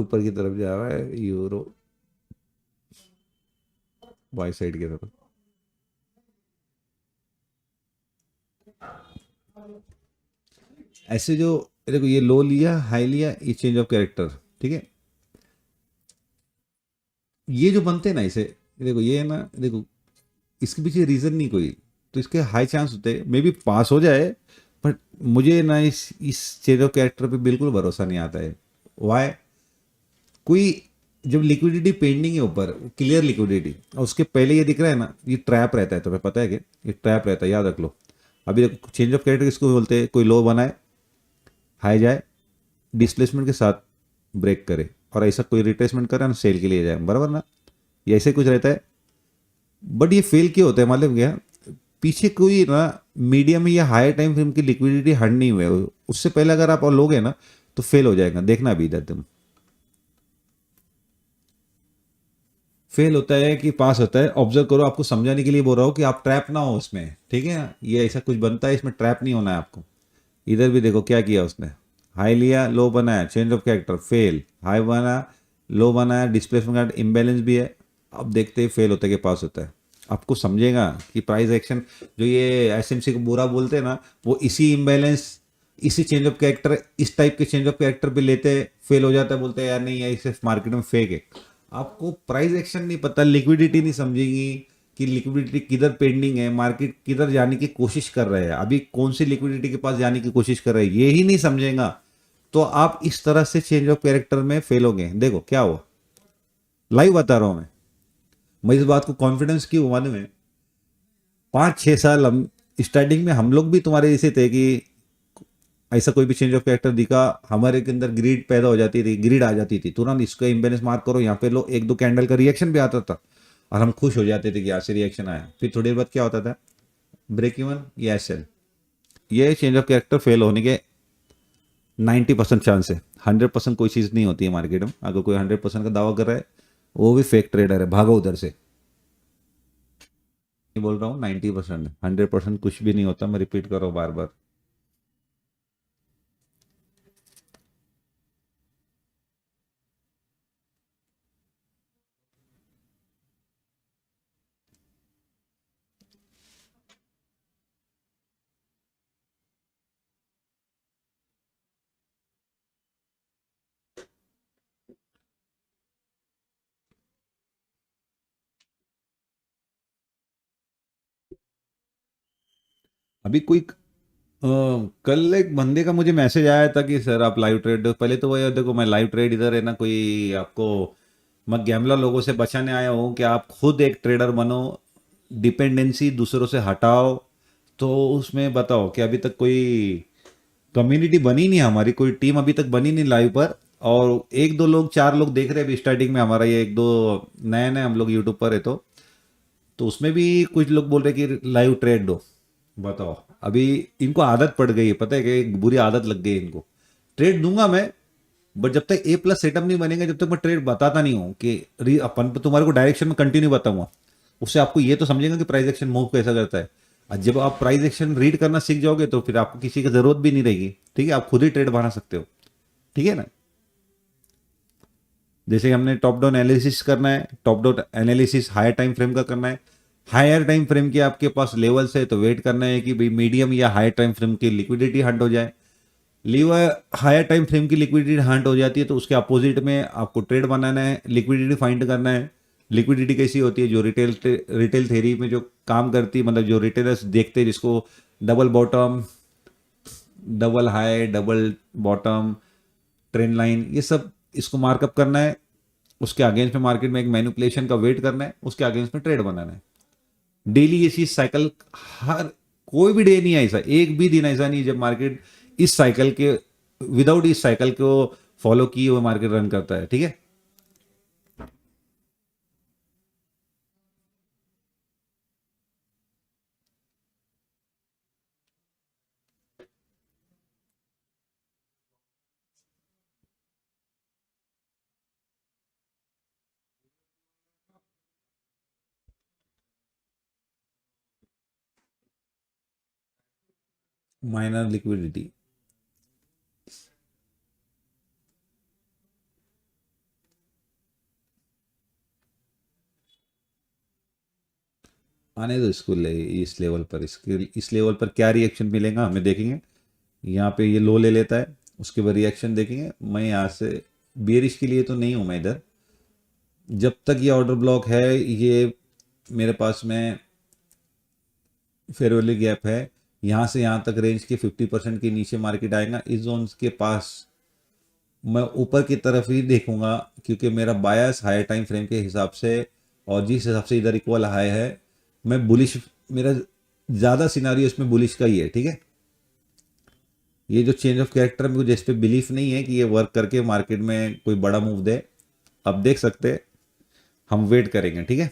ऊपर की तरफ जा रहा है, यूरो बाई साइड की तरफ। ऐसे जो देखो ये लो लिया हाई लिया, ये चेंज ऑफ कैरेक्टर, ठीक है। ये जो बनते हैं ना इसे, देखो ये है ना, देखो इसके पीछे रीजन नहीं कोई, तो इसके हाई चांस होते हैं मे बी पास हो जाए। बट मुझे ना इस चेंज ऑफ कैरेक्टर पे बिल्कुल भरोसा नहीं आता है। वाई? कोई जब लिक्विडिटी पेंडिंग है ऊपर, क्लियर लिक्विडिटी, और उसके पहले ये दिख रहा है ना, ये ट्रैप रहता है, तुम्हें पता है कि ये ट्रैप रहता है, याद रख लो। अभी देखो चेंज ऑफ कैरेक्टर किसको बोलते हैं, कोई लो बनाए, हाई जाए, डिस्प्लेसमेंट के साथ ब्रेक करे, और ऐसा कोई रिट्रेसमेंट करे ना, सेल के लिए जाए, बराबर ना, ये ऐसे कुछ रहता है। बट ये फेल क्यों होता है मालूम क्या? पीछे कोई ना मीडियम या हायर टाइम फ्रेम की लिक्विडिटी हट नहीं हुए, उससे पहले अगर आप और लोगे ना तो फेल हो जाएगा, देखना अभी इधर तुम। फेल होता है कि पास होता है, ऑब्जर्व करो, आपको समझाने के लिए बोल रहा हूँ कि आप ट्रैप ना हो उसमें, ठीक है ना? ये ऐसा कुछ बनता है, इसमें ट्रैप नहीं होना है आपको। इधर भी देखो क्या किया उसने, हाई लिया लो बनाया, change of character fail, high बना लो बनाया, डिस्प्लेसमेंट का इम्बैलेंस भी है। अब देखते हैं फेल होता है कि पास होता है। आपको समझेगा कि प्राइस एक्शन जो ये एसएमसी को बुरा बोलते हैं ना, वो इसी इम्बैलेंस, इसी चेंज ऑफ कैरेक्टर, इस टाइप के चेंज ऑफ कैरेक्टर पे लेते फेल हो जाता है, बोलते हैं यार नहीं यार इसे मार्केट में फेक है। आपको प्राइस एक्शन नहीं पता, लिक्विडिटी नहीं समझेगी कि लिक्विडिटी किधर पेंडिंग है, मार्केट किधर जाने की कोशिश कर रहे हैं, अभी कौन सी लिक्विडिटी के पास जाने की कोशिश कर रहे हैं, ये ही नहीं समझेगा, तो आप इस तरह से चेंज ऑफ कैरेक्टर में फेल होंगे। देखो क्या हुआ, लाइव बता रहा हूं मैं इस बात को कॉन्फिडेंस की उम्मीद में 5-6 साल हम स्टार्टिंग में हम लोग भी तुम्हारे जैसे थे कि ऐसा कोई भी चेंज ऑफ कैरेक्टर दिखा, हमारे के अंदर ग्रीड पैदा हो जाती थी, ग्रीड आ जाती थी, तुरंत इसका इम्बेलेंस मार्क करो, यहाँ पे लो, एक दो कैंडल का रिएक्शन भी आता था और हम खुश हो जाते थे कि यहाँ से रिएक्शन आया। फिर थोड़ी देर बाद क्या होता था, ब्रेक इवन या सेल। ये चेंज ऑफ कैरेक्टर फेल होने के 90% चांस है। 100% कोई चीज़ नहीं होती है मार्केट में, अगर कोई 100% का दावा कर रहा है वो भी फेक ट्रेडर है, भागो उधर से। नहीं बोल रहा हूँ 90%, 100% कुछ भी नहीं होता, मैं रिपीट कर रहा हूँ बार बार। अभी कोई कल एक बंदे का मुझे मैसेज आया था कि सर आप लाइव ट्रेड, पहले तो वही देखो, मैं लाइव ट्रेड इधर है ना, कोई आपको मैं गैमलर लोगों से बचाने आया हूँ कि आप खुद एक ट्रेडर बनो, डिपेंडेंसी दूसरों से हटाओ। तो उसमें बताओ कि अभी तक कोई कम्युनिटी बनी नहीं, हमारी कोई टीम अभी तक बनी नहीं लाइव पर। और एक दो लोग, चार लोग देख रहे हैं अभी स्टार्टिंग में, हमारा ये एक दो नए नए हम लोग यूट्यूब पर है, तो उसमें भी कुछ लोग बोल रहे कि लाइव ट्रेड दो। बताओ, अभी इनको आदत पड़ गई है, पता है कि एक बुरी आदत लग गई है इनको। ट्रेड दूंगा मैं, बट जब तक A+ सेटअप नहीं बनेगा, जब तक मैं ट्रेड बताता नहीं हूँ कि अपन तुम्हारे को डायरेक्शन में कंटिन्यू बताऊंगा, उससे आपको ये तो समझेगा कि प्राइस एक्शन मूव कैसा करता है। और जब आप प्राइस एक्शन रीड करना सीख जाओगे तो फिर आपको किसी की जरूरत भी नहीं रहेगी, ठीक है, आप खुद ही ट्रेड बना सकते हो, ठीक है ना। जैसे कि हमने टॉप डाउन एनालिसिस करना है, top down analysis higher time frame का करना है। हायर टाइम फ्रेम के आपके पास लेवल्स है, तो वेट करना है कि भाई मीडियम या हायर टाइम फ्रेम की लिक्विडिटी हंट हो जाए। लीवर हायर टाइम फ्रेम की लिक्विडिटी हंट हो जाती है तो उसके अपोजिट में आपको ट्रेड बनाना है, लिक्विडिटी फाइंड करना है। लिक्विडिटी कैसी होती है, जो रिटेल थेरी में जो काम करती है, मतलब जो रिटेलर्स देखते हैं, जिसको double bottom, double high, double bottom, trend line, ये सब इसको मार्कअप करना है। उसके अगेंस्ट में मार्केट में एक मैनिपुलेशन का वेट करना है, उसके अगेंस्ट में ट्रेड बनाना है। डेली ये चीज साइकिल, हर कोई भी डे नहीं है ऐसा, एक भी दिन ऐसा नहीं जब मार्केट इस साइकिल के, विदाउट इस साइकिल को फॉलो किए हुए मार्केट रन करता है, ठीक है। माइनर लिक्विडिटी, आने दो इसको इस लेवल पर, इसके इस लेवल पर क्या रिएक्शन मिलेगा हमें देखेंगे। यहाँ पे ये लो ले लेता है, उसके बाद रिएक्शन देखेंगे। मैं यहाँ से बेरिश के लिए तो नहीं हूँ मैं इधर, जब तक ये ऑर्डर ब्लॉक है, ये मेरे पास में फेयर वैल्यू गैप है, यहाँ से यहाँ तक रेंज के 50% के नीचे मार्केट आएगा। इस जोन के पास मैं ऊपर की तरफ ही देखूंगा, क्योंकि मेरा बायस हाई टाइम फ्रेम के हिसाब से और जिस हिसाब से इधर इक्वल हाई है, मैं बुलिश, मेरा ज़्यादा सिनारियो इसमें बुलिश का ही है। ठीक है, ये जो चेंज ऑफ कैरेक्टर मेरे को जिस पे बिलीफ नहीं है कि ये वर्क करके मार्केट में कोई बड़ा मूव दे, अब देख सकते हैं, हम वेट करेंगे। ठीक है,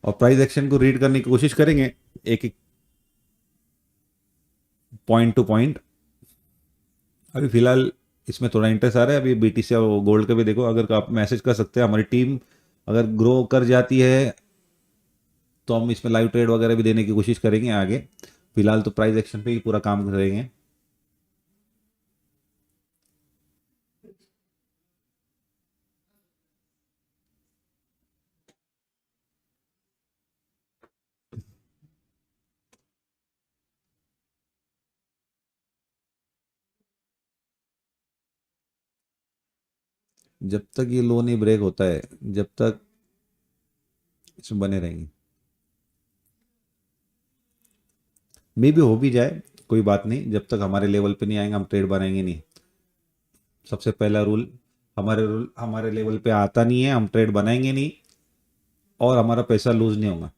और प्राइस एक्शन को रीड करने की कोशिश करेंगे एक एक पॉइंट टू पॉइंट। अभी फिलहाल इसमें थोड़ा इंटरेस्ट आ रहा है। अभी बीटीसी और गोल्ड का भी देखो, अगर आप मैसेज कर सकते हैं, हमारी टीम अगर ग्रो कर जाती है तो हम इसमें लाइव ट्रेड वगैरह भी देने की कोशिश करेंगे आगे। फिलहाल तो प्राइस एक्शन पे ही पूरा काम करेंगे। जब तक ये लो नहीं ब्रेक होता है, जब तक इसमें बने रहेंगे। मे भी हो भी जाए, कोई बात नहीं, जब तक हमारे लेवल पे नहीं आएंगे हम ट्रेड बनाएंगे नहीं। सबसे पहला रूल हमारे लेवल पे आता नहीं है, हम ट्रेड बनाएंगे नहीं, और हमारा पैसा लूज नहीं होगा।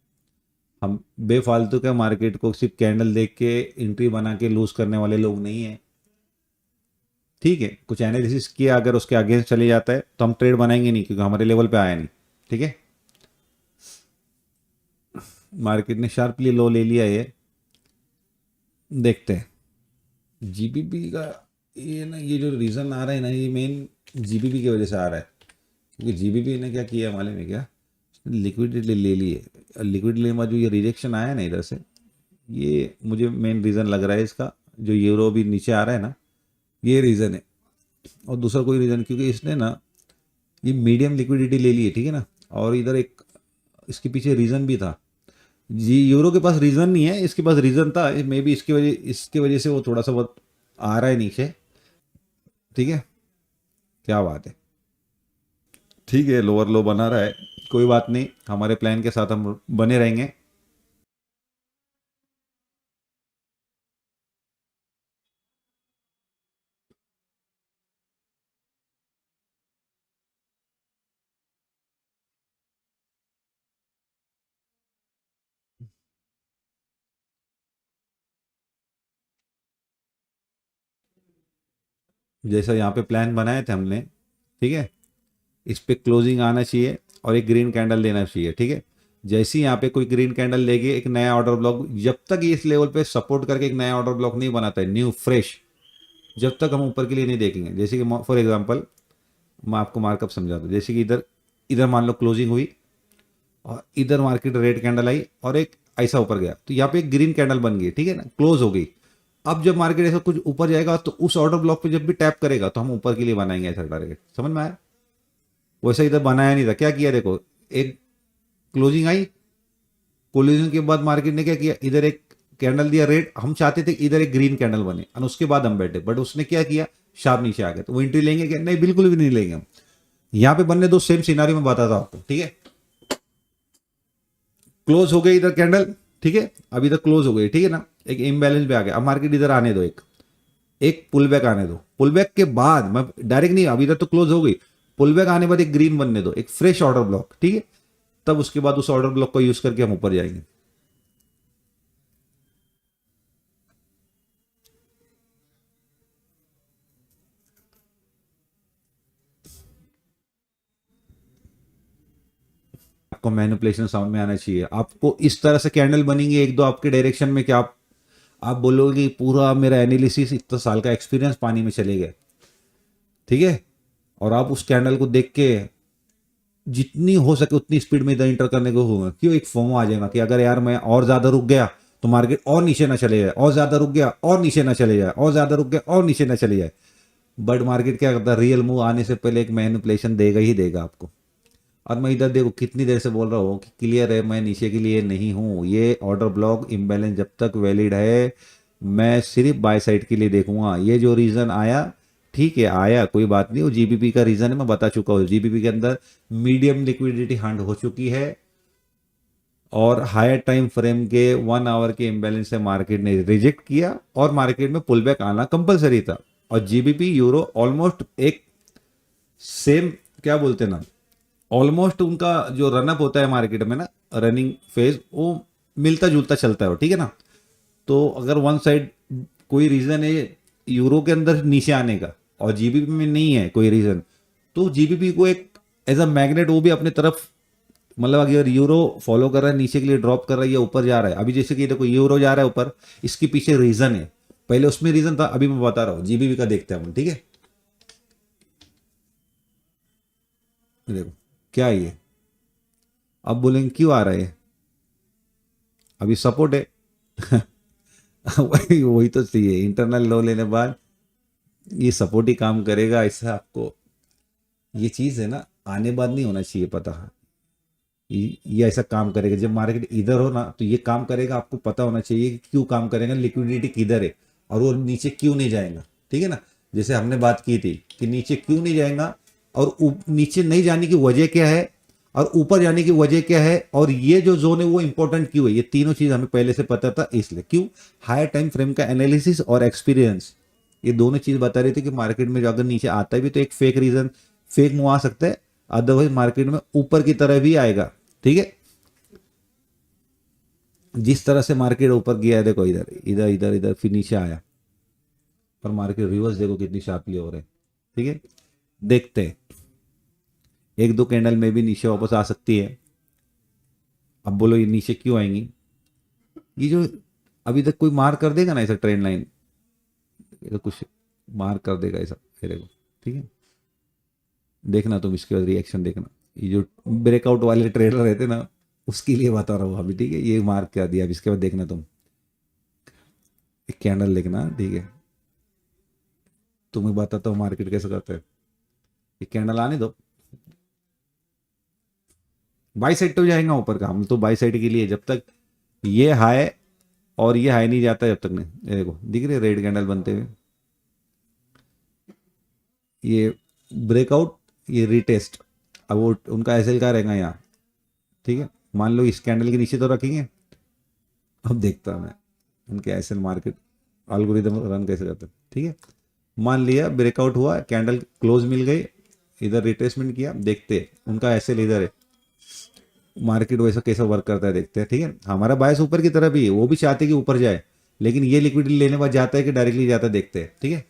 हम बेफालतू के मार्केट को सिर्फ कैंडल देख के एंट्री बना के लूज करने वाले लोग नहीं है। ठीक है, कुछ एनालिसिस किया, अगर उसके अगेंस्ट चले जाता है तो हम ट्रेड बनाएंगे नहीं, क्योंकि हमारे लेवल पे आया नहीं। ठीक है, मार्केट ने शार्पली लो ले लिया, ये देखते हैं जीबीपी का। ये ना, ये जो रीज़न आ रहा है ना, ये मेन जीबीपी की वजह से आ रहा है, क्योंकि जीबीपी ने क्या किया मालूम है क्या, लिक्विडिटी ले ली है। लिक्विडिटी लेने बाद जो ये रिजेक्शन आया है ना इधर से, ये मुझे मेन रीज़न लग रहा है इसका। जो यूरो भी नीचे आ रहा है ना, ये रीज़न है, और दूसरा कोई रीज़न, क्योंकि इसने ना ये मीडियम लिक्विडिटी ले ली है। ठीक है ना, और इधर एक इसके पीछे रीज़न भी था। जी, यूरो के पास रीज़न नहीं है, इसके पास रीज़न था, मे बी इसके वजह से वो थोड़ा सा बहुत आ रहा है नीचे। ठीक है, क्या बात है, ठीक है, लोअर लो बना रहा है, कोई बात नहीं, हमारे प्लान के साथ हम बने रहेंगे। जैसा यहाँ पे प्लान बनाए थे हमने, ठीक है, इस पे क्लोजिंग आना चाहिए और एक ग्रीन कैंडल देना चाहिए। ठीक है, जैसे ही यहाँ पे कोई ग्रीन कैंडल लेके एक नया ऑर्डर ब्लॉक, जब तक ये इस लेवल पे सपोर्ट करके एक नया ऑर्डर ब्लॉक नहीं बनाता है न्यू फ्रेश, जब तक हम ऊपर के लिए नहीं देखेंगे। जैसे कि फॉर एग्जांपल मैं आपको मार्कअप समझा दूँ, जैसे कि इधर इधर मान लो क्लोजिंग हुई और इधर मार्केट रेड कैंडल आई और एक ऐसा ऊपर गया, तो यहाँ पे एक ग्रीन कैंडल बन गई। ठीक है ना, क्लोज हो गई। अब जब मार्केट ऐसा कुछ ऊपर जाएगा तो उस ऑर्डर ब्लॉक पे जब भी टैप करेगा तो हम ऊपर के लिए बनाएंगे ऐसा टारगेट। समझ में आया? वैसा इधर बनाया नहीं था, क्या किया देखो, एक क्लोजिंग आई, क्लोजिंग के बाद मार्केट ने क्या किया, इधर एक कैंडल दिया रेड, हम चाहते थे इधर एक ग्रीन कैंडल बने और उसके बाद हम बैठे, बट उसने क्या किया, शार्प नीचे आ गया। तो वो एंट्री लेंगे क्या? नहीं, बिल्कुल भी नहीं लेंगे हम। यहाँ पे बनने दो, सेम सिनारी में बताता हूं आपको। ठीक है, क्लोज हो गई इधर कैंडल। ठीक है, अब इधर क्लोज हो गई। ठीक है ना, एक इम्बैलेंस पे आ गया। अब मार्केट इधर आने दो, एक एक पुल बैक आने दो। पुल बैक के बाद मैं डायरेक्ट नहीं, अभी इधर तो क्लोज हो गई, पुल बैक आने के बाद एक ग्रीन बनने दो, एक फ्रेश ऑर्डर ब्लॉक। ठीक है, तब उसके बाद उस ऑर्डर ब्लॉक को यूज करके हम ऊपर जाएंगे। आपको मैनिपुलेशन साउंड में आना चाहिए। आपको इस तरह से कैंडल बनेंगे एक दो आपके डायरेक्शन में, कि आप बोलोगे पूरा मेरा एनालिसिस इतना साल का एक्सपीरियंस पानी में चले गए। ठीक है, और आप उस कैंडल को देख के जितनी हो सके उतनी स्पीड में इधर इंटर करने को होगा, क्यों, एक फोमो आ जाएगा कि अगर यार मैं और ज्यादा रुक गया तो मार्केट और नीचे ना चले जाए, और ज्यादा रुक गया और नीचे ना चले जाए, और ज्यादा रुक गया और नीचे ना चले जाए। बट मार्केट क्या करता है, रियल मूव आने से पहले एक मैनिपुलेशन देगा ही देगा आपको। और मैं इधर देखो कितनी देर से बोल रहा हूँ कि क्लियर है, मैं नीचे के लिए नहीं हूँ, ये ऑर्डर ब्लॉक इम्बैलेंस जब तक वैलिड है मैं सिर्फ बाय साइड के लिए देखूंगा। ये जो रीज़न आया, ठीक है आया, कोई बात नहीं, वो जीबीपी का रीज़न है, मैं बता चुका हूँ। जीबीपी के अंदर मीडियम लिक्विडिटी हंट हो चुकी है और हायर टाइम फ्रेम के 1 आवर के इम्बैलेंस से मार्केट ने रिजेक्ट किया और मार्केट में पुल बैक आना कंपलसरी था। और जीबीपी यूरो ऑलमोस्ट एक सेम, क्या बोलते हैं ना, ऑलमोस्ट उनका जो रनअप होता है मार्केट में ना, रनिंग फेज, वो मिलता जुलता चलता है, ठीक है ना। तो अगर वन साइड कोई रीजन है यूरो के अंदर नीचे आने का और जीबीपी में नहीं है कोई रीजन, तो जीबीपी को एक एज अ मैग्नेट वो भी अपने तरफ, मतलब अगर यूरो फॉलो कर रहा है नीचे के लिए ड्रॉप कर रहा है या ऊपर जा रहा है, अभी जैसे कि देखो यूरो जा रहा है ऊपर, इसके पीछे रीजन है, पहले उसमें रीजन था, अभी मैं बता रहा हूँ जीबीपी का देखते हैं हम, ठीक है। देखो क्या है ये, अब बोलेंगे क्यों आ रहा है, अभी सपोर्ट है। वही तो चाहिए, इंटरनल लो लेने बाद ये सपोर्ट ही काम करेगा, ऐसा आपको ये चीज़ है ना, आने बाद नहीं होना चाहिए पता। ये ऐसा काम करेगा जब मार्केट इधर हो ना, तो ये काम करेगा, आपको पता होना चाहिए कि क्यों काम करेगा, लिक्विडिटी किधर है और वो नीचे क्यों नहीं जाएगा, ठीक है ना। जैसे हमने बात की थी कि नीचे क्यों नहीं जाएगा और नीचे नहीं जाने की वजह क्या है और ऊपर जाने की वजह क्या है, और ये जो जोन है वो इंपॉर्टेंट क्यों है, ये तीनों चीज हमें पहले से पता था। इसलिए क्यों, हायर टाइम फ्रेम का एनालिसिस और एक्सपीरियंस, ये दोनों चीज बता रही थी कि मार्केट में जो अगर नीचे आता है भी तो एक फेक रीजन, फेक मूव आ सकता है, अदरवाइज मार्केट में ऊपर की तरह भी आएगा, ठीक है। जिस तरह से मार्केट ऊपर गया है, देखो इधर इधर इधर इधर फिर नीचे आया, पर मार्केट रिवर्स देखो कितनी शार्पली हो रहे हैं, ठीक है। देखते हैं, एक दो कैंडल में भी नीचे वापस आ सकती है। अब बोलो ये नीचे क्यों आएंगी, ये जो अभी तक कोई मार कर देगा ना ऐसा ट्रेंड लाइन, ये तो कुछ मार कर देगा ऐसा, ये देखो, ठीक है। देखना तुम इसके बाद रिएक्शन देखना, ये जो ब्रेकआउट वाले ट्रेडर रहते ना, उसके लिए बता रहा हूँ अभी, ठीक है। ये मार्क कर दिया, अब इसके बाद देखना तुम एक कैंडल देखना, ठीक है। तुम्हें बताता हूँ मार्केट कैसे करते हैं, ये कैंडल आने दो, बाई साइड तो जाएगा ऊपर का, हम तो बाई साइड के लिए, जब तक ये हाई और ये हाई नहीं जाता जब तक नहीं। ये देखो दिख रहे रेड कैंडल बनते हुए, ये ब्रेकआउट, ये रिटेस्ट, अब वो उनका एसएल का रहेगा यहाँ, ठीक है। मान लो इस कैंडल के नीचे तो रखेंगे, अब देखता मैं उनके एसएल मार्केट एल्गोरिदम रन कैसे करते हैं, ठीक है। मान लिया ब्रेकआउट हुआ, कैंडल क्लोज मिल गई, इधर रिट्रेसमेंट किया, देखते हैं उनका एसएल इधर है, मार्केट वैसा कैसा वर्क करता है देखते हैं, ठीक है। हमारा बायस ऊपर की तरफ ही है, वो भी चाहते कि ऊपर जाए, लेकिन ये लिक्विडिटी लेने बाद जाता है कि डायरेक्टली जाता है, देखते हैं, ठीक है।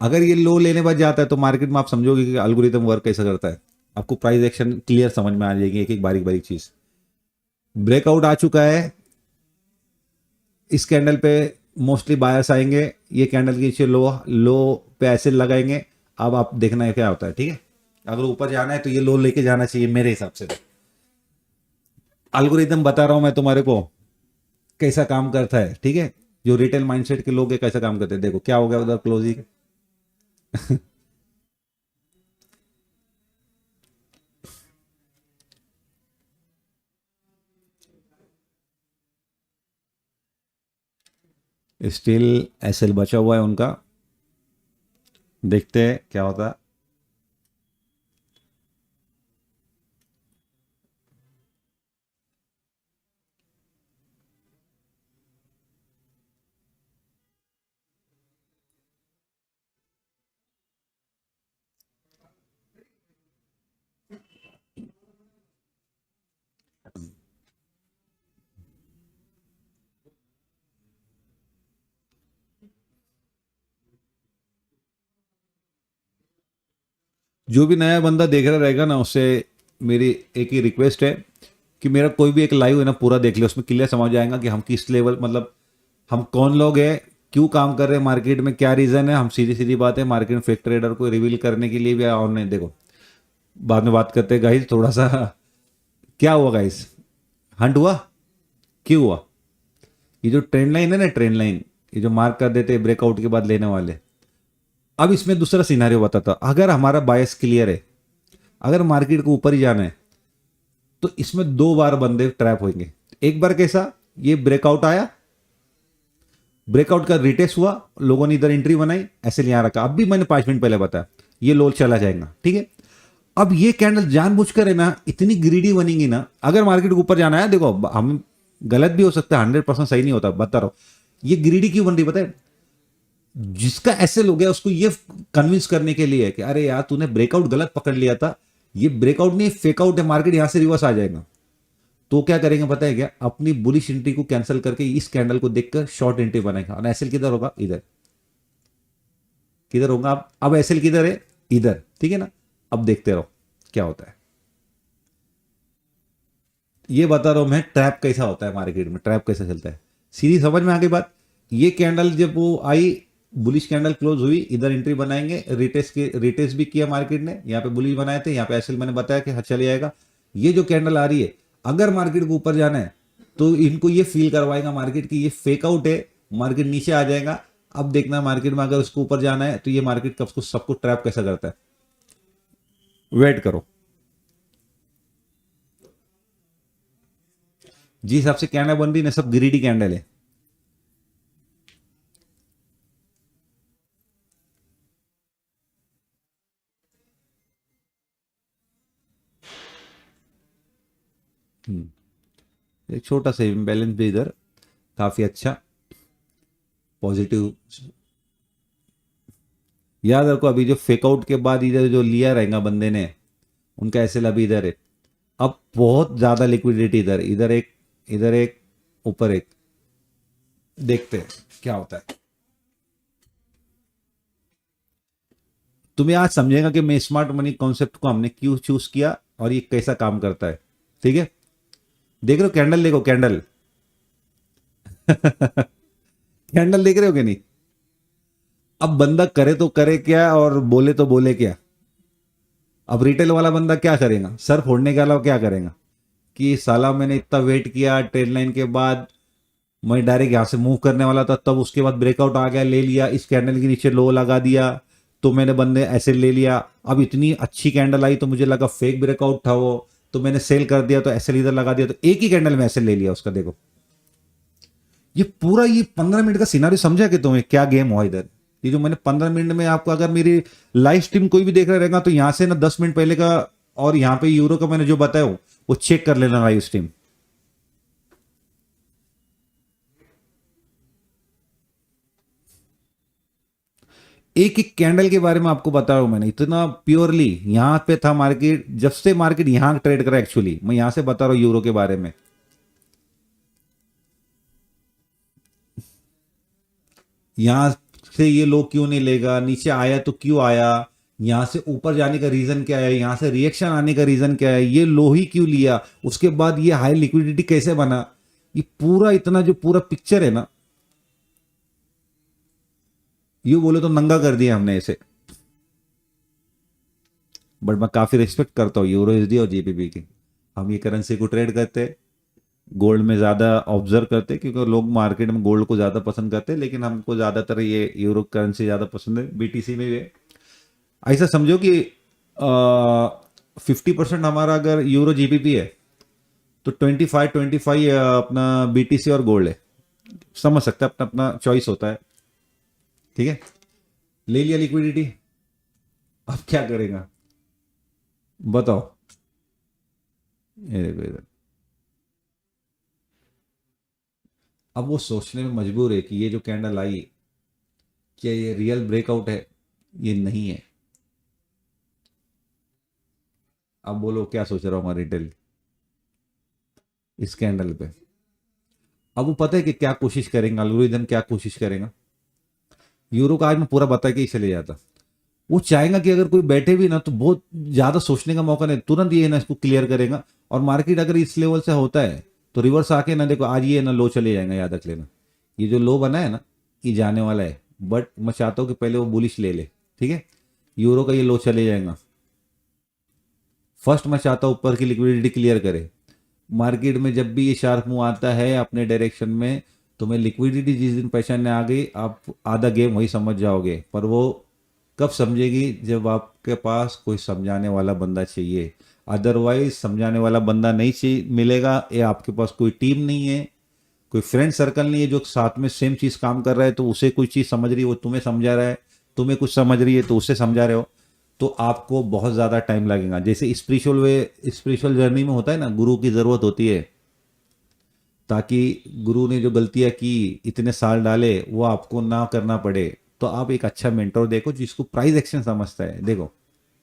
अगर ये लो लेने बाद जाता है तो मार्केट में आप समझोगे कि एल्गोरिदम वर्क कैसा करता है, आपको प्राइस एक्शन क्लियर समझ में आ जाएगी, एक एक बारीक बारीक चीज। ब्रेकआउट आ चुका है, इस कैंडल पे मोस्टली बायर्स आएंगे, ये कैंडल के नीचे लो लो पे ऐसे लगाएंगे। अब आप देखना है क्या होता है, ठीक है। अगर ऊपर जाना है तो ये लो लेके जाना चाहिए मेरे हिसाब से, एल्गोरिदम बता रहा हूं मैं तुम्हारे को कैसा काम करता है, ठीक है। जो रिटेल माइंडसेट के लोग हैं कैसा काम करते हैं, देखो क्या हो गया उधर क्लोजिंग। स्टिल एसएल बचा हुआ है उनका, देखते हैं क्या होता है। जो भी नया बंदा देख रहा रहेगा ना, उससे मेरी एक ही रिक्वेस्ट है कि मेरा कोई भी एक लाइव है ना पूरा देख ले, उसमें क्लियर समझ जाएगा कि हम किस लेवल, मतलब हम कौन लोग हैं, क्यों काम कर रहे हैं मार्केट में, क्या रीज़न है। हम सीधी सीधी बात है, मार्केट में फेक ट्रेडर को रिवील करने के लिए भी ऑनलाइन, देखो बाद में बात करते हैं गाइस थोड़ा सा। क्या हुआ गाइस, हंट हुआ, क्यों हुआ, ये जो ट्रेंड लाइन है ना, ट्रेंड लाइन, ये जो मार्क कर देते हैं ब्रेकआउट के बाद लेने वाले, अब इसमें दूसरा सिनारियो बताता हूं। अगर हमारा बायस क्लियर है, अगर मार्केट को ऊपर ही जाना है, तो इसमें दो बार बंदे ट्रैप होंगे। एक बार कैसा, ये ब्रेकआउट आया, ब्रेकआउट का रिटेस्ट हुआ, लोगों ने इधर एंट्री बनाई, ऐसे यहां रखा। अब भी मैंने 5 मिनट पहले बताया ये लो चला जाएगा, ठीक है। अब ये कैंडल जानबूझकर है ना इतनी ग्रीडी बनेगी ना, अगर मार्केट को ऊपर जाना है, देखो हम गलत भी हो सकता है, 100% सही नहीं होता, बता रहा हूं। ये ग्रीडी क्यों बन रही पता है, जिसका ऐसे हो गया उसको ये कन्विंस करने के लिए कि अरे यार तूने ब्रेकआउट गलत पकड़ लिया था, ये ब्रेकआउट नहीं फेक आउट है, मार्केट यहां से रिवर्स आ जाएगा। तो क्या करेंगे पता है क्या, अपनी बुलिश एंट्री को कैंसिल करके इस कैंडल को देखकर शॉर्ट एंट्री बनाएगा। और एसएल किधर होगा, इधर। किधर होगा अब एसएल किधर है, इधर, ठीक है ना। अब देखते रहो क्या होता है। ये बता रहा हूं मैं ट्रैप कैसा होता है मार्केट में, ट्रैप कैसा चलता है, सीधी समझ में आ गई बात। ये कैंडल जब वो आई, बुलिश कैंडल क्लोज हुई, इधर एंट्री बनाएंगे, रिटेस्ट भी किया मार्केट ने, यहाँ पे बुलिश बनाए थे, यहाँ पे एसएल मैंने बताया कि चले जाएगा। ये जो कैंडल आ रही है, अगर मार्केट को ऊपर जाना है तो इनको ये फील करवाएगा मार्केट की ये फेक आउट है, मार्केट नीचे आ जाएगा। अब देखना मार्केट में अगर उसको ऊपर जाना है तो ये मार्केट कब को सबको ट्रैप कैसा करता है, वेट करो। जिस हिसाब से कैंडल बन रही ना, सब ग्रीडी कैंडल है। एक छोटा सा इम्बैलेंस भी इधर काफी अच्छा पॉजिटिव। याद रखो अभी जो फेकआउट के बाद इधर जो लिया रहेगा बंदे ने, उनका एसएल अभी इधर है। अब बहुत ज्यादा लिक्विडिटी इधर, इधर एक, ऊपर एक, देखते हैं क्या होता है। तुम्हें आज समझेगा कि मैं स्मार्ट मनी कॉन्सेप्ट को हमने क्यों चूज किया और ये कैसा काम करता है, ठीक है। देख रहे हो कैंडल, देखो कैंडल कैंडल देख रहे हो कि नहीं। अब बंदा करे तो करे क्या और बोले तो बोले क्या। अब रिटेल वाला बंदा क्या करेगा, सर फोड़ने के अलावा क्या करेगा कि साला मैंने इतना वेट किया, ट्रेड लाइन के बाद मैं डायरेक्ट यहां से मूव करने वाला था, तब उसके बाद ब्रेकआउट आ गया, ले लिया, इस कैंडल के नीचे लो लगा दिया, तो मैंने बंदे ऐसे ले लिया। अब इतनी अच्छी कैंडल आई तो मुझे लगा फेक ब्रेकआउट था वो, तो मैंने सेल कर दिया, तो ऐसे इधर लगा दिया, तो एक ही कैंडल में ऐसे ले लिया उसका। देखो ये पूरा ये 15 मिनट का सिनारियो समझा कि तुम्हें क्या गेम हुआ इधर। ये जो मैंने 15 मिनट में आपको, अगर मेरी लाइव स्ट्रीम कोई भी देख रहा रहेगा तो यहां से ना 10 मिनट पहले का और यहां पे यूरो का मैंने जो बताया वो चेक कर लेना लाइव स्ट्रीम। एक एक कैंडल के बारे में आपको बता रहा हूं मैंने, इतना प्योरली यहां पे था मार्केट, जब से मार्केट यहां ट्रेड करा, एक्चुअली मैं यहां से बता रहा हूं यूरो के बारे में। यहां से ये लो क्यों नहीं लेगा, नीचे आया तो क्यों आया, यहां से ऊपर जाने का रीजन क्या है, यहां से रिएक्शन आने का रीजन क्या है, ये लो ही क्यों लिया, उसके बाद ये हाई लिक्विडिटी कैसे बना, ये पूरा इतना जो पूरा पिक्चर है ना, ये बोले तो नंगा कर दिया हमने इसे। बट मैं काफी रिस्पेक्ट करता हूँ यूरो एसडी और जीबीपी की। हम ये करेंसी को ट्रेड करते हैं, गोल्ड में ज़्यादा ऑब्जर्व करते हैं क्योंकि लोग मार्केट में गोल्ड को ज़्यादा पसंद करते हैं, लेकिन हमको ज़्यादातर ये यूरो करेंसी ज़्यादा पसंद है, बीटीसी में भी है। ऐसा समझो कि 50% हमारा अगर यूरो जीबीपी है तो 25 अपना बीटीसी और गोल्ड है। समझ सकते हैं, अपना अपना चॉइस होता है, ठीक है। ले लिया लिक्विडिटी, अब क्या करेगा बताओ। ये देखो इधर, अब वो सोचने में मजबूर है कि ये जो कैंडल आई, क्या ये रियल ब्रेकआउट है, ये नहीं है। अब बोलो क्या सोच रहा हूँ हमारा रिटेल इस कैंडल पे। अब वो पता है कि क्या कोशिश करेंगे, एल्गोरिथम क्या कोशिश करेगा। यूरो का आज मैं पूरा बता के ही चले जाता। वो चाहेगा कि अगर कोई बैठे भी ना तो बहुत ज्यादा सोचने का मौका नहीं, तुरंत ये ना इसको क्लियर करेगा। और मार्केट अगर इस लेवल से होता है तो रिवर्स आके ना, देखो आज ये ना लो चले जाएगा, याद रख लेना। ये जो लो बना है ना, ये जाने वाला है, बट मैं चाहता हूँ कि पहले वो बुलिश ले ले, ठीक है। यूरो का ये लो चले जाएगा, फर्स्ट मैं चाहता हूँ ऊपर की लिक्विडिटी क्लियर करे। मार्केट में जब भी ये शार्प मूव आता है अपने डायरेक्शन में, तो मैं लिक्विडिटी जिस दिन पहचानने आ गई, आप आधा गेम वही समझ जाओगे, पर वो कब समझेगी? जब आपके पास कोई समझाने वाला बंदा चाहिए। अदरवाइज समझाने वाला बंदा नहीं चाहिए मिलेगा, या आपके पास कोई टीम नहीं है, कोई फ्रेंड सर्कल नहीं है जो साथ में सेम चीज़ काम कर रहा है, तो उसे कोई चीज़ समझ रही है, वो तुम्हें समझा रहा है, तुम्हें कुछ समझ रही है तो उसे समझा रहे हो, तो आपको बहुत ज़्यादा टाइम लगेगा। जैसे स्पिरिचुअल जर्नी में होता है ना, गुरु की ज़रूरत होती है, ताकि गुरु ने जो गलतियां की, इतने साल डाले, वो आपको ना करना पड़े। तो आप एक अच्छा मेंटर देखो जिसको प्राइस एक्शन समझता है। देखो,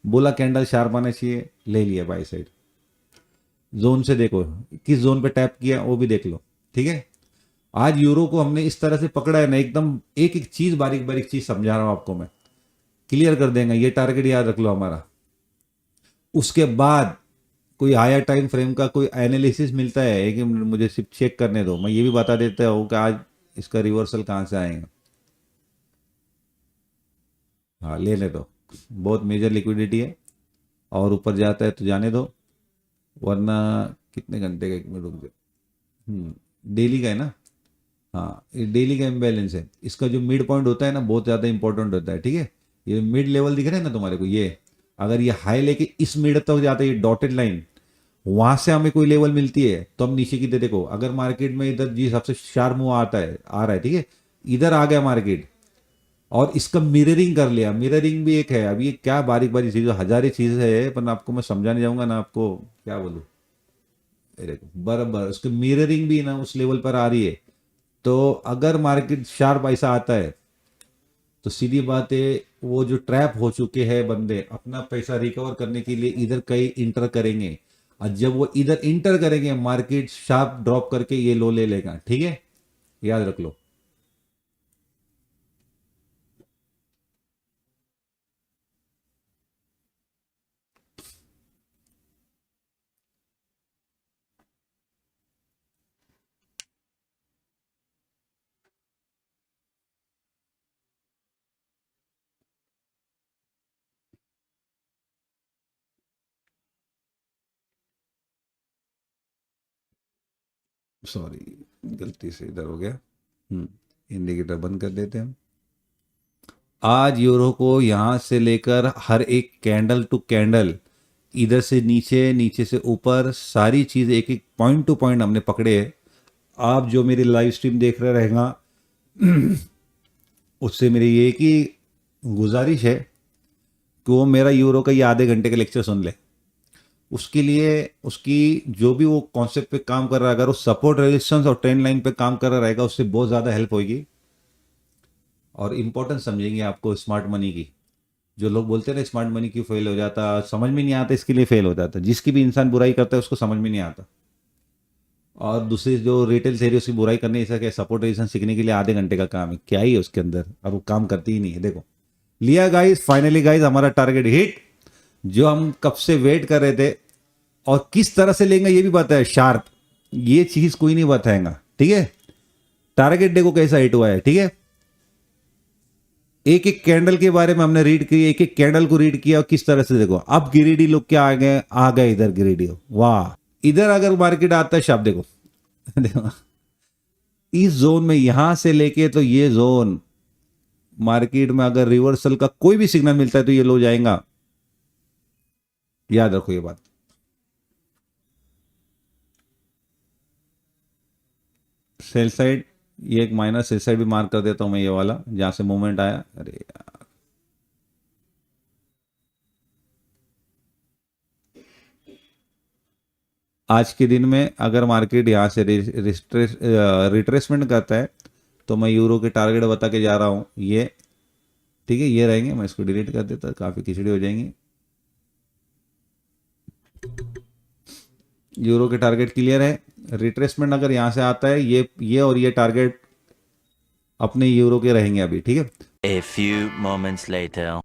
बोला कैंडल शार्प आना चाहिए, ले लिया बाई साइड। जोन से देखो किस जोन पे टैप किया, वो भी देख लो। ठीक है, आज यूरो को हमने इस तरह से पकड़ा है ना, एकदम एक एक चीज बारीक बारीक चीज समझा रहा हूं आपको मैं, क्लियर कर देंगे। ये टारगेट याद रख लो हमारा। उसके बाद कोई हायर टाइम फ्रेम का कोई एनालिसिस मिलता है, एक मिनट मुझे सिर्फ चेक करने दो, मैं ये भी बता देता हूँ कि आज इसका रिवर्सल कहाँ से आएगा। हाँ, लेने दो, बहुत मेजर लिक्विडिटी है, और ऊपर जाता है तो जाने दो, वरना कितने घंटे का, एक मिनट रुक जाओ। डेली का है ना? हाँ, ये डेली का इम्बैलेंस है। इसका जो मिड पॉइंट होता है ना, बहुत ज़्यादा इंपॉर्टेंट होता है। ठीक है, ये मिड लेवल दिख रहा है ना तुम्हारे को, ये अगर ये हाई लेके इस मिड तक जाता है, ये डॉटेड लाइन, वहां से हमें कोई लेवल मिलती है तो हम नीचे की देखो। अगर मार्केट में इधर जी सबसे शार्प मूव आता है, आ रहा है, ठीक है, इधर आ गया मार्केट और इसका मिररिंग कर लिया, मिररिंग भी एक है। अब ये क्या बारीक बारीक चीज़, हजारी चीज़ है, पर आपको मैं समझाने जाऊंगा ना, आपको क्या बोलूँ, देखो बराबर उसके मिररिंग भी ना उस लेवल पर आ रही है। तो अगर मार्केट शार्प ऐसा आता है तो सीधी बात है, वो जो ट्रैप हो चुके हैं बंदे, अपना पैसा रिकवर करने के लिए इधर कहीं इंटर करेंगे, और जब वो इधर इंटर करेंगे मार्केट शार्प ड्रॉप करके ये लो ले लेगा। ठीक है, याद रख लो। सॉरी, गलती से इधर हो गया। इंडिकेटर बंद कर देते हैं। आज यूरो को यहाँ से लेकर हर एक कैंडल टू कैंडल, इधर से नीचे, नीचे से ऊपर, सारी चीज़ एक एक पॉइंट टू पॉइंट हमने पकड़े हैं। आप जो मेरी लाइव स्ट्रीम देख रहे रहेगा, उससे मेरी ये की गुजारिश है कि वो मेरा यूरो का ये आधे घंटे का लेक्चर सुन ले। उसके लिए उसकी जो भी वो कॉन्सेप्ट पे काम कर रहा है, अगर वो सपोर्ट रेजिस्टेंस और ट्रेंड लाइन पे काम कर रहा रहेगा, उससे बहुत ज़्यादा हेल्प होगी और इम्पोर्टेंस समझेंगे आपको स्मार्ट मनी की। जो लोग बोलते हैं ना स्मार्ट मनी क्यों फेल हो जाता, समझ में नहीं आता, इसके लिए फेल हो जाता। जिसकी भी इंसान बुराई करता है उसको समझ में नहीं आता। और दूसरी जो रिटेल थेरी, उसकी बुराई करने ऐसा क्या, सपोर्ट रेजिस्टेंस सीखने के लिए आधे घंटे का काम है, क्या ही है उसके अंदर, और वो काम करती ही नहीं है। देखो, लिया गाइस, फाइनली गाइस हमारा टारगेट हिट, जो हम कब से वेट कर रहे थे। और किस तरह से लेंगे ये भी बताया शार्प, ये चीज कोई नहीं बताएगा। ठीक है, टारगेट देखो कैसा हिट हुआ है। ठीक है, एक एक कैंडल के बारे में हमने रीड किया, एक एक कैंडल को रीड किया, और किस तरह से देखो अब गिरिडी लोग क्या आ गए इधर गिरिडी, वाह। इधर अगर मार्केट आता है शाप देखो, देखो इस जोन में, यहां से लेके तो ये जोन, मार्केट में अगर रिवर्सल का कोई भी सिग्नल मिलता है तो ये लो जाएगा, याद रखो ये बात। सेल साइड, ये एक माइनस सेल साइड भी मार्क कर देता हूं मैं, ये वाला जहां से मूवमेंट आया। अरे यार, आज के दिन में अगर मार्केट यहाँ से रिट्रेसमेंट करता है तो मैं यूरो के टारगेट बता के जा रहा हूँ ये। ठीक है, ये रहेंगे, मैं इसको डिलीट कर देता, काफ़ी खिचड़ी हो जाएंगी। यूरो के टारगेट क्लियर है। रिट्रेसमेंट अगर यहाँ से आता है, ये और ये टारगेट अपने यूरो के रहेंगे अभी। ठीक है, A few moments later.